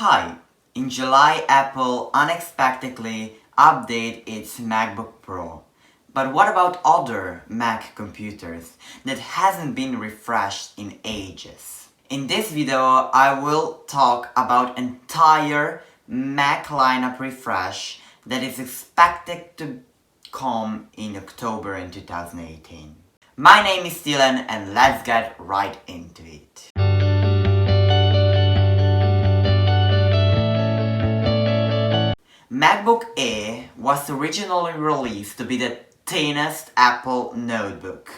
Hi! In July, Apple unexpectedly updated its MacBook Pro. But what about other Mac computers that hasn't been refreshed in ages? In this video, I will talk about entire Mac lineup refresh that is expected to come in October in 2018. My name is Dylan and let's get right into it. Macbook Air was originally released to be the thinnest Apple notebook,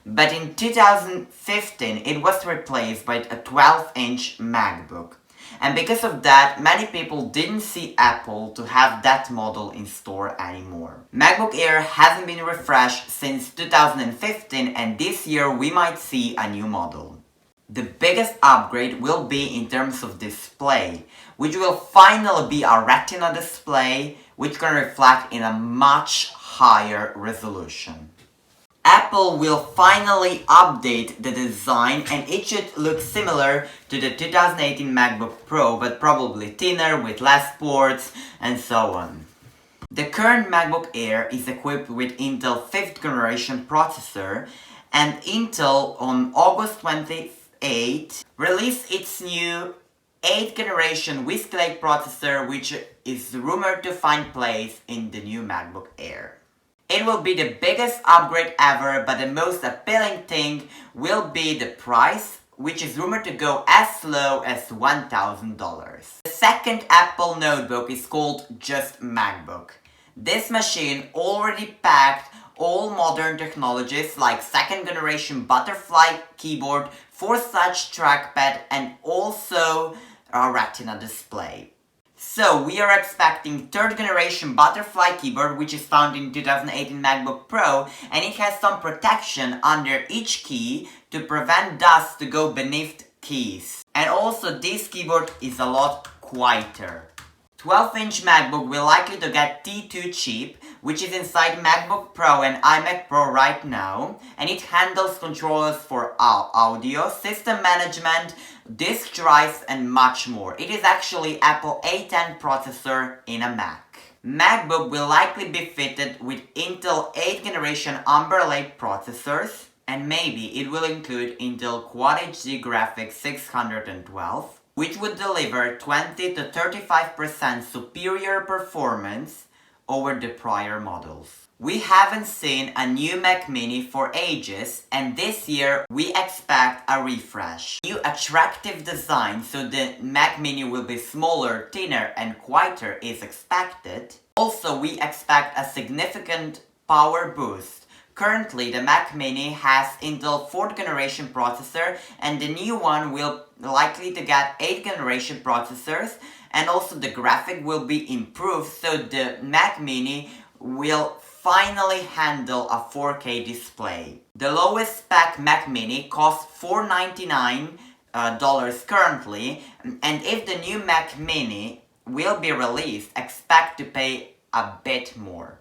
but in 2015 it was replaced by a 12-inch MacBook, and because of that many people didn't see Apple to have that model in store anymore. Macbook Air hasn't been refreshed since 2015 and this year we might see a new model. The biggest upgrade will be in terms of display, which will finally be a retina display which can reflect in a much higher resolution. Apple will finally update the design and it should look similar to the 2018 MacBook Pro but probably thinner with less ports and so on. The current MacBook Air is equipped with Intel 5th generation processor and Intel on August 28 released its new 8th generation Whiskey Lake processor which is rumored to find place in the new MacBook Air. It will be the biggest upgrade ever, but the most appealing thing will be the price, which is rumored to go as low as $1,000. The second Apple notebook is called just MacBook. This machine already packed all modern technologies like 2nd generation butterfly keyboard, Force Touch trackpad and also a retina display. So we are expecting 3rd generation butterfly keyboard which is found in 2018 MacBook Pro and it has some protection under each key to prevent dust to go beneath keys. And also this keyboard is a lot quieter. 12-inch MacBook will likely to get T2 chip, which is inside MacBook Pro and iMac Pro right now, and it handles controllers for audio, system management, disk drives and much more. It is actually Apple A10 processor in a Mac. MacBook will likely be fitted with Intel 8th generation Umber Lake processors, and maybe it will include Intel Quad HD Graphics 612, which would deliver 20 to 35% superior performance over the prior models. We haven't seen a new Mac Mini for ages and this year we expect a refresh. New attractive design so the Mac Mini will be smaller, thinner and quieter is expected. Also we expect a significant power boost. Currently, the Mac Mini has Intel 4th generation processor and the new one will likely to get 8th generation processors and also the graphic will be improved so the Mac Mini will finally handle a 4K display. The lowest spec Mac Mini costs $499 currently and if the new Mac Mini will be released, expect to pay a bit more.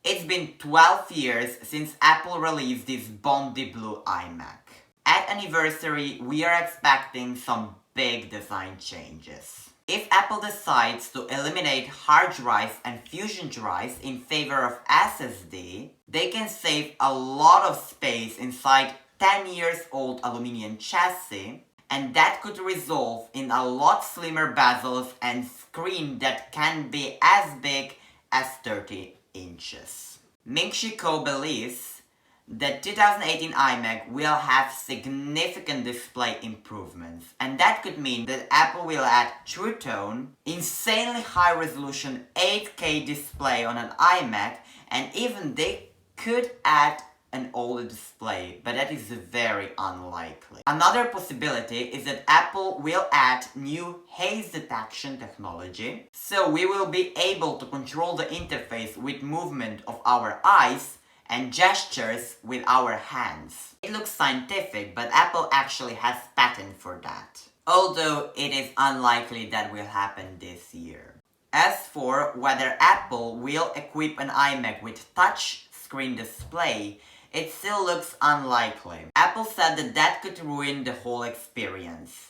It's been 12 years since Apple released this Bondi Blue iMac. At anniversary, we are expecting some big design changes. If Apple decides to eliminate hard drives and fusion drives in favor of SSD, they can save a lot of space inside 10 years old aluminum chassis, and that could result in a lot slimmer bezels and screen that can be as big as 30 inches. Ming-Chi Kuo believes that 2018 iMac will have significant display improvements and that could mean that Apple will add True Tone, insanely high resolution 8K display on an iMac and even they could add an OLED display, but that is very unlikely. Another possibility is that Apple will add new haze detection technology, so we will be able to control the interface with movement of our eyes and gestures with our hands. It looks scientific, but Apple actually has patent for that. Although it is unlikely that will happen this year. As for whether Apple will equip an iMac with touch screen display, it still looks unlikely. Apple said that could ruin the whole experience.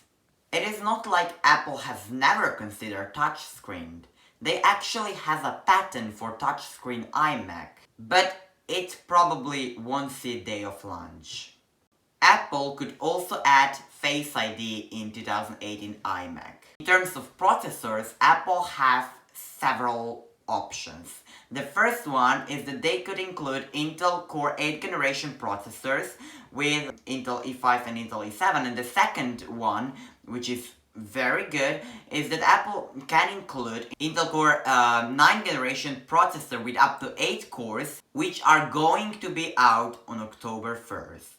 It is not like Apple has never considered touchscreen. They actually has a patent for touchscreen iMac, but it probably won't see day of launch. Apple could also add Face ID in 2018 iMac. In terms of processors, Apple have several options. The first one is that they could include Intel Core 8th generation processors with Intel E5 and Intel E7, and the second one, which is very good, is that Apple can include Intel Core 9th generation processor with up to 8 cores, which are going to be out on October 1st.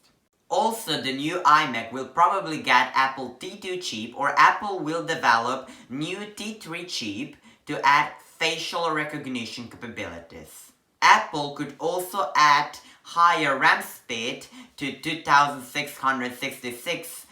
Also, the new iMac will probably get Apple T2 chip, or Apple will develop new T3 chip to add facial recognition capabilities. Apple could also add higher RAM speed to 2666,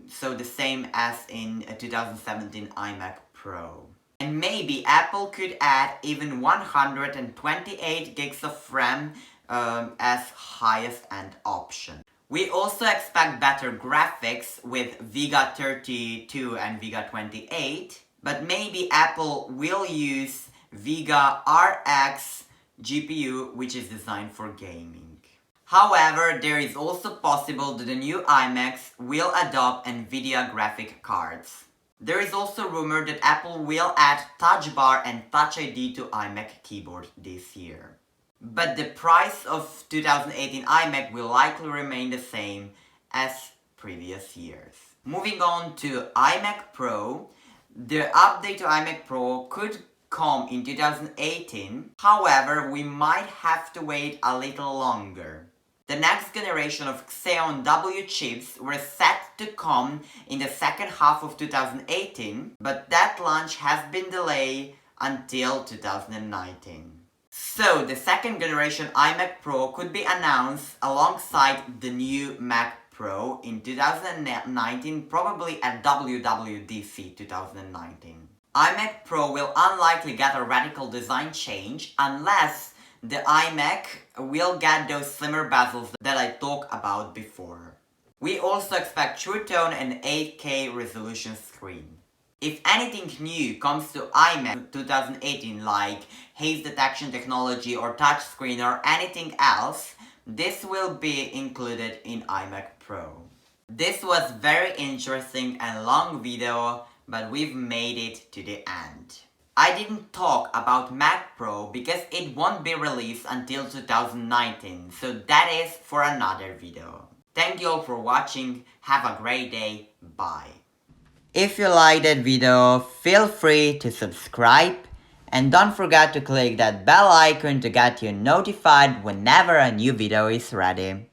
so the same as in 2017 iMac Pro. And maybe Apple could add even 128 gigs of RAM as highest end option. We also expect better graphics with Vega 32 and Vega 28, but maybe Apple will use Vega RX GPU, which is designed for gaming. However, there is also possible that the new iMacs will adopt NVIDIA graphic cards. There is also rumor that Apple will add Touch Bar and Touch ID to iMac keyboard this year. But the price of 2018 iMac will likely remain the same as previous years. Moving on to iMac Pro, the update to iMac Pro could come in 2018, however, we might have to wait a little longer. The next generation of Xeon W chips were set to come in the second half of 2018, but that launch has been delayed until 2019. So, the second generation iMac Pro could be announced alongside the new Mac Pro in 2019, probably at WWDC 2019. iMac Pro will unlikely get a radical design change unless the iMac will get those slimmer bezels that I talked about before. We also expect True Tone and 8K resolution screen. If anything new comes to iMac 2018 like haze detection technology or touchscreen or anything else, this will be included in iMac Pro. This was very interesting and long video, but we've made it to the end. I didn't talk about Mac Pro because it won't be released until 2019, so that is for another video. Thank you all for watching, have a great day, bye. If you liked that video, feel free to subscribe and don't forget to click that bell icon to get you notified whenever a new video is ready.